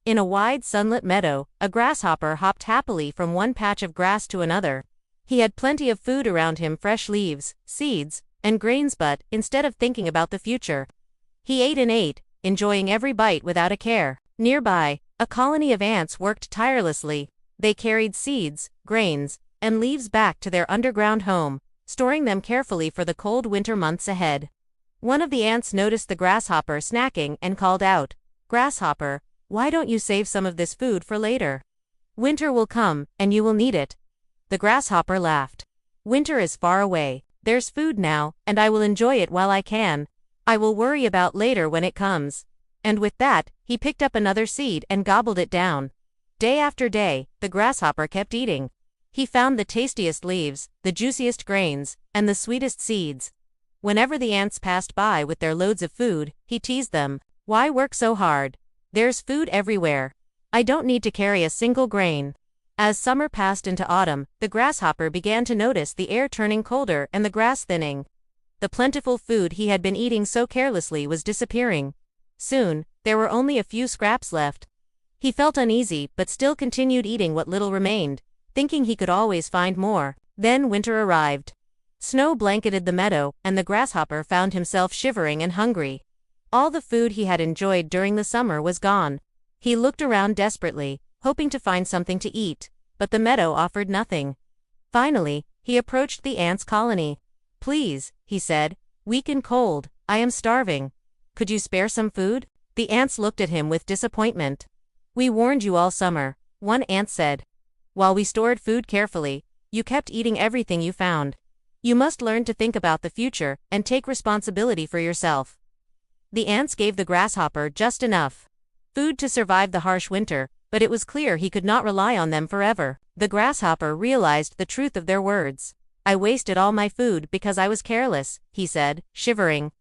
In a wide sunlit meadow, a grasshopper hopped happily from one patch of grass to another. He had plenty of food around him, fresh leaves, seeds, and grains, but, instead of thinking about the future, he ate and ate, enjoying every bite without a care. Nearby, a colony of ants worked tirelessly. They carried seeds, grains, and leaves back to their underground home, storing them carefully for the cold winter months ahead. One of the ants noticed the grasshopper snacking and called out, "Grasshopper, why don't you save some of this food for later? Winter will come, and you will need it." The grasshopper laughed. "Winter is far away. There's food now, and I will enjoy it while I can. I will worry about later when it comes." And with that, he picked up another seed and gobbled it down. Day after day, the grasshopper kept eating. He found the tastiest leaves, the juiciest grains, and the sweetest seeds. Whenever the ants passed by with their loads of food, he teased them. "Why work so hard? There's food everywhere. I don't need to carry a single grain." As summer passed into autumn, the grasshopper began to notice the air turning colder and the grass thinning. The plentiful food he had been eating so carelessly was disappearing. Soon, there were only a few scraps left. He felt uneasy but still continued eating what little remained, thinking he could always find more. Then winter arrived. Snow blanketed the meadow, and the grasshopper found himself shivering and hungry. All the food he had enjoyed during the summer was gone. He looked around desperately, hoping to find something to eat, but the meadow offered nothing. Finally, he approached the ants' colony. "Please," he said, "weak and cold, I am starving. Could you spare some food?" The ants looked at him with disappointment. "We warned you all summer," one ant said. "While we stored food carefully, you kept eating everything you found. You must learn to think about the future and take responsibility for yourself." The ants gave the grasshopper just enough food to survive the harsh winter, but it was clear he could not rely on them forever. The grasshopper realized the truth of their words. "I wasted all my food because I was careless," he said, shivering.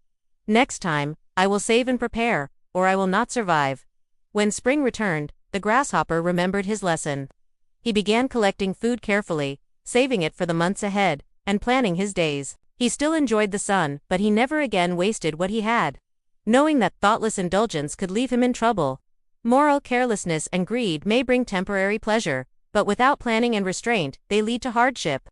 "Next time, I will save and prepare, or I will not survive." When spring returned, the grasshopper remembered his lesson. He began collecting food carefully, saving it for the months ahead, and planning his days. He still enjoyed the sun, but he never again wasted what he had, knowing that thoughtless indulgence could leave him in trouble. Moral: carelessness and greed may bring temporary pleasure, but without planning and restraint, they lead to hardship.